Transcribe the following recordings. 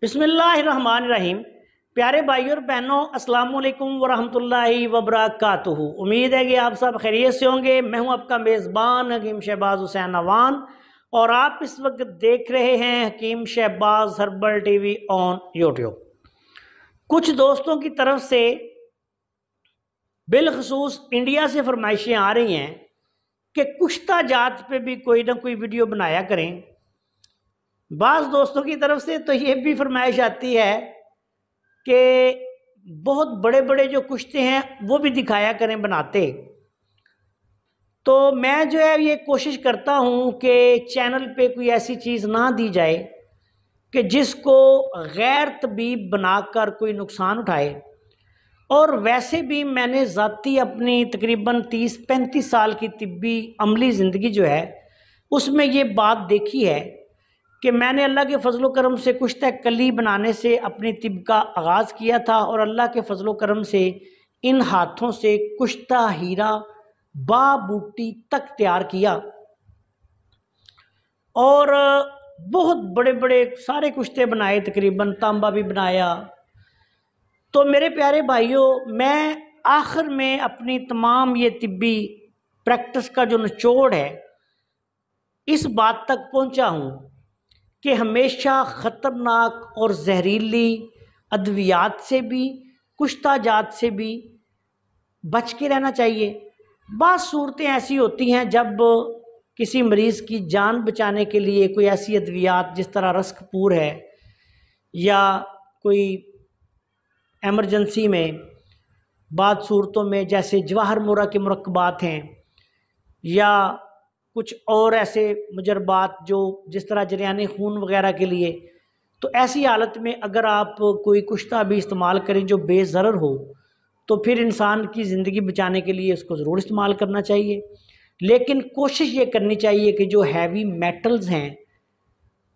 बिस्मिल्लाहिर्रहमानिर्रहीम। प्यारे भाइयों और बहनों, अस्सलाम वालेकुम वरहमतुल्लाहि वबरकातुहू। उम्मीद है कि आप सब खैरियत से होंगे। मैं हूं आपका मेज़बान हकीम शहबाज हुसैन अवान और आप इस वक्त देख रहे हैं Hakim Shahbaz herbal TV on YouTube. कुछ दोस्तों की तरफ से बिलखसूस इंडिया से फरमाइशें आ रही हैं कि कुश्ता जात पे भी कोई ना कोई वीडियो बनाया करें। बाज़ दोस्तों की तरफ से तो ये भी फरमाइश आती है कि बहुत बड़े बड़े जो कुश्ते हैं वो भी दिखाया करें बनाते। तो मैं जो है ये कोशिश करता हूँ कि चैनल पे कोई ऐसी चीज़ ना दी जाए कि जिसको गैर तबीब बनाकर कोई नुकसान उठाए। और वैसे भी मैंने ज़ाती अपनी तकरीबन 30-35 साल की तिब्बी अमली ज़िंदगी जो है उसमें ये बात देखी है कि मैंने अल्लाह के फ़ज़ल करम से कुश्ता कली बनाने से अपनी तिब का आगाज़ किया था और अल्लाह के फ़ज़ल करम से इन हाथों से कुश्ता हीरा बूटी तक तैयार किया और बहुत बड़े बड़े सारे कुश्ते बनाए, तकरीबन तांबा भी बनाया। तो मेरे प्यारे भाइयों, मैं आखिर में अपनी तमाम ये तिब्बी प्रैक्टिस का जो निचोड़ है इस बात तक पहुंचा हूं कि हमेशा ख़तरनाक और जहरीली अद्वियात से भी कुश्ता जात से भी बच के रहना चाहिए। बाज़ सूरतें ऐसी होती हैं जब किसी मरीज़ की जान बचाने के लिए कोई ऐसी अद्वियात जिस तरह रस्कपूर है या कोई एमरजेंसी में बाज़ सूरतों में जैसे जवाहर मोरा के मुरक्कबात हैं या कुछ और ऐसे मुजरबात जो जिस तरह जरियाने खून वगैरह के लिए, तो ऐसी हालत में अगर आप कोई कुश्ता भी इस्तेमाल करें जो बेज़रर हो तो फिर इंसान की ज़िंदगी बचाने के लिए उसको ज़रूर इस्तेमाल करना चाहिए। लेकिन कोशिश ये करनी चाहिए कि जो हैवी मेटल्स हैं,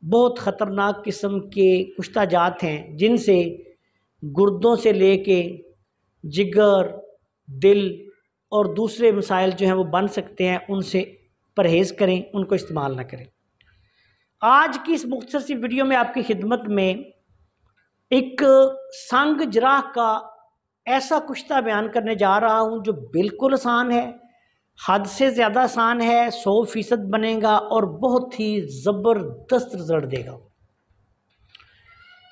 बहुत ख़तरनाक किस्म के कुश्ता जात हैं जिनसे गुर्दों से लेके जिगर, दिल और दूसरे मसाइल जो हैं वो बन सकते हैं, उनसे परहेज़ करें, उनको इस्तेमाल ना करें। आज की इस मुख्तसर सी वीडियो में आपकी खिदमत में एक संग जराह का ऐसा कुश्ता बयान करने जा रहा हूं जो बिल्कुल आसान है, हद से ज़्यादा आसान है, 100% बनेगा और बहुत ही ज़बरदस्त रिजल्ट देगा।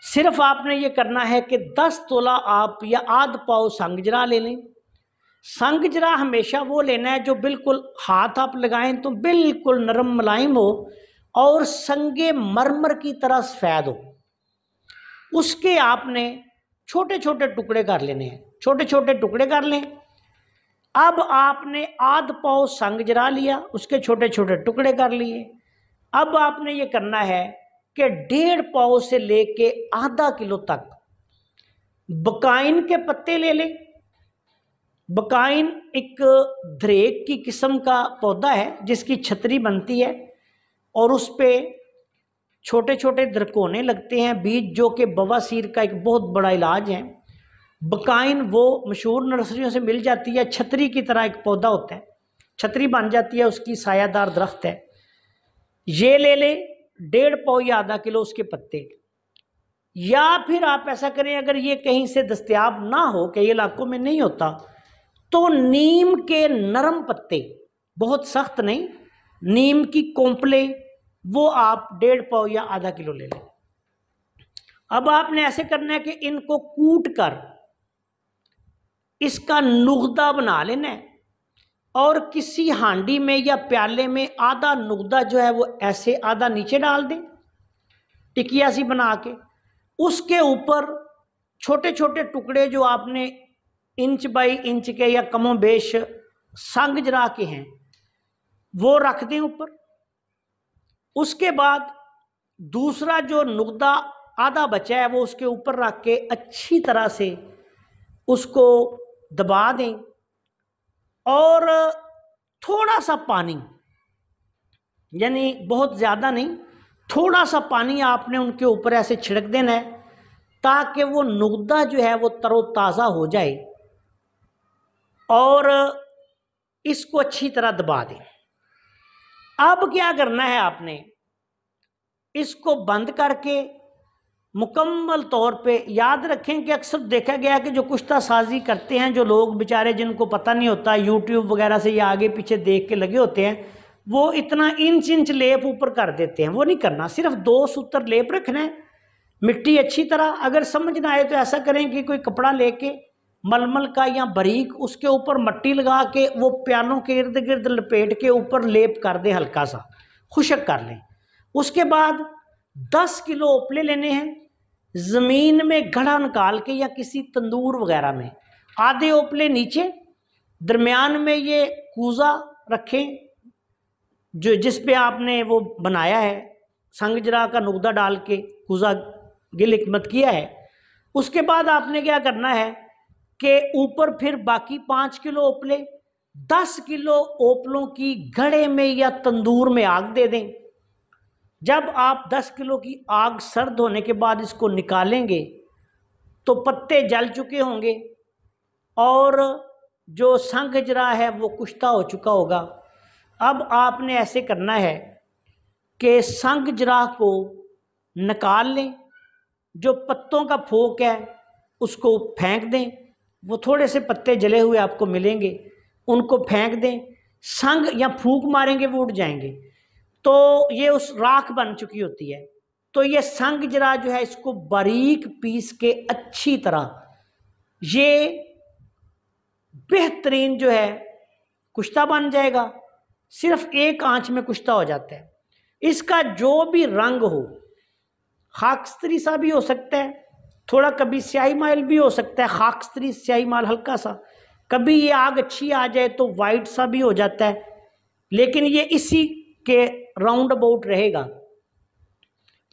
सिर्फ आपने ये करना है कि 10 तोला आप या आध पाव संगजरा ले लें। संगजरा हमेशा वो लेना है जो बिल्कुल हाथ आप लगाएं तो बिल्कुल नरम मुलायम हो और संगे मरमर की तरह सफ़ेद हो। उसके आपने छोटे छोटे टुकड़े कर लेने हैं, छोटे छोटे टुकड़े कर लें। अब आपने आध पाव संगजरा लिया, उसके छोटे छोटे टुकड़े कर लिए। अब आपने ये करना है कि 1.5 पाव से लेके आधा किलो तक बकाइन के पत्ते ले लें। बकाइन एक धरेक की किस्म का पौधा है जिसकी छतरी बनती है और उस पर छोटे छोटे दरकोने लगते हैं, बीज जो कि बवासीर का एक बहुत बड़ा इलाज है। बकाइन वो मशहूर नर्सरियों से मिल जाती है, छतरी की तरह एक पौधा होता है, छतरी बन जाती है, उसकी सायादार दरख्त है। ये ले ले 1.5 पाव या आधा किलो उसके पत्ते। या फिर आप ऐसा करें, अगर ये कहीं से दस्तयाब ना हो, कई इलाकों में नहीं होता, तो नीम के नरम पत्ते, बहुत सख्त नहीं, नीम की कोंपले, वो आप 1.5 पाव या आधा किलो ले लें। अब आपने ऐसे करना है कि इनको कूट कर इसका नुगदा बना लेना है और किसी हांडी में या प्याले में आधा नुगदा जो है वो ऐसे आधा नीचे डाल दें, टिकिया सी बना के। उसके ऊपर छोटे छोटे टुकड़े जो आपने इंच बाई इंच के या कमो बेश संग जरा के हैं वो रख दें ऊपर। उसके बाद दूसरा जो नुगदा आधा बचा है वो उसके ऊपर रख के अच्छी तरह से उसको दबा दें और थोड़ा सा पानी, यानी बहुत ज़्यादा नहीं, थोड़ा सा पानी आपने उनके ऊपर ऐसे छिड़क देना है ताकि वो नुगदा जो है वो तरोताज़ा हो जाए और इसको अच्छी तरह दबा दें। अब क्या करना है, आपने इसको बंद करके मुकम्मल तौर पे याद रखें कि अक्सर देखा गया कि जो कुश्ता साजी करते हैं जो लोग बेचारे जिनको पता नहीं होता, यूट्यूब वगैरह से या आगे पीछे देख के लगे होते हैं, वो इतना इंच लेप ऊपर कर देते हैं। वो नहीं करना, सिर्फ 2 सूत्र लेप रखना है, मिट्टी अच्छी तरह। अगर समझ ना आए तो ऐसा करें कि कोई कपड़ा लेके मलमल का या बारीक, उसके ऊपर मट्टी लगा के वो प्यालों के इर्द गिर्द लपेट के ऊपर लेप कर दें, हल्का सा खुशक कर लें। उसके बाद 10 किलो ओपले लेने हैं, ज़मीन में गड्ढा निकाल के या किसी तंदूर वगैरह में आधे ओपले नीचे, दरमियान में ये कूज़ा रखें जो जिस पे आपने वो बनाया है, संगजरा का नुकदा डाल के कूज़ा गिल हिकमत किया है। उसके बाद आपने क्या करना है कि ऊपर फिर बाकी 5 किलो ओपले, 10 किलो ओपलों की घड़े में या तंदूर में आग दे दें। जब आप 10 किलो की आग सर्द होने के बाद इसको निकालेंगे तो पत्ते जल चुके होंगे और जो संगजरा है वो कुश्ता हो चुका होगा। अब आपने ऐसे करना है कि संगजरा को निकाल लें, जो पत्तों का फोक है उसको फेंक दें, वो थोड़े से पत्ते जले हुए आपको मिलेंगे, उनको फेंक दें। संग या फूंक मारेंगे वो उड़ जाएंगे, तो ये उस राख बन चुकी होती है। तो ये संगजरा जो है इसको बारीक पीस के अच्छी तरह, ये बेहतरीन जो है कुश्ता बन जाएगा। सिर्फ एक आंच में कुश्ता हो जाता है। इसका जो भी रंग हो, खाकस्तरी सा भी हो सकता है, थोड़ा कभी स्याही माइल भी हो सकता है, खाकस्तरी स्याही माल हल्का सा, कभी ये आग अच्छी आ जाए तो वाइट सा भी हो जाता है, लेकिन ये इसी के राउंड अबाउट रहेगा।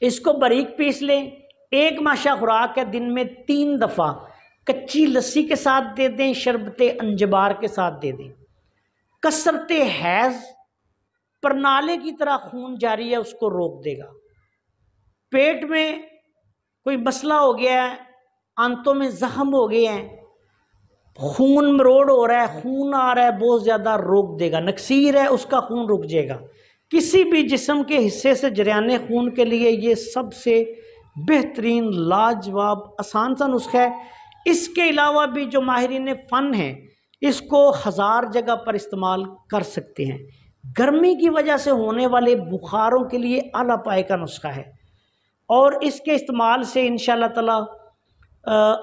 इसको बारीक पीस लें। एक माशा खुराक है, दिन में 3 दफ़ा कच्ची लस्सी के साथ दे दें, शरबते अंजबार के साथ दे दें। कसरते हैज़, प्रनाले की तरह खून जारी है उसको रोक देगा। पेट में कोई मसला हो गया है, आंतों में जख्म हो गए हैं, खून मरोड़ हो रहा है, खून आ रहा है बहुत ज़्यादा, रोक देगा। नक्सीर है उसका खून रुक जाएगा। किसी भी जिस्म के हिस्से से जरियाने खून के लिए ये सबसे बेहतरीन लाजवाब आसान सा नुस्खा है। इसके अलावा भी जो माहिरीन फ़न हैं इसको 1000 जगह पर इस्तेमाल कर सकते हैं। गर्मी की वजह से होने वाले बुखारों के लिए आला पाए का नुस्खा है और इसके इस्तेमाल से इंशाअल्लाह ताला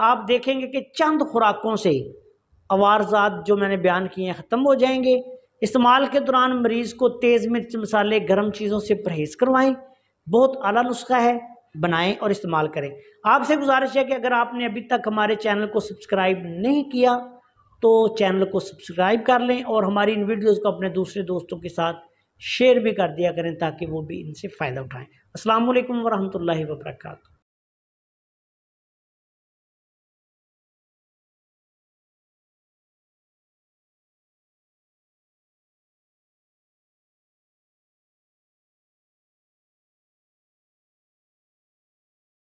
आप देखेंगे कि चंद खुराकों से अवारजात जो मैंने बयान किए हैं ख़त्म हो जाएंगे। इस्तेमाल के दौरान मरीज़ को तेज़ मिर्च मसाले गर्म चीज़ों से परहेज़ करवाएं। बहुत आला नुस्खा है, बनाएं और इस्तेमाल करें। आपसे गुजारिश है कि अगर आपने अभी तक हमारे चैनल को सब्सक्राइब नहीं किया तो चैनल को सब्सक्राइब कर लें और हमारी इन वीडियोज़ को अपने दूसरे दोस्तों के साथ शेयर भी कर दिया करें ताकि वो भी इनसे फ़ायदा उठाएँ। अस्सलाम वालेकुम व रहमतुल्लाहि व बरकातहू।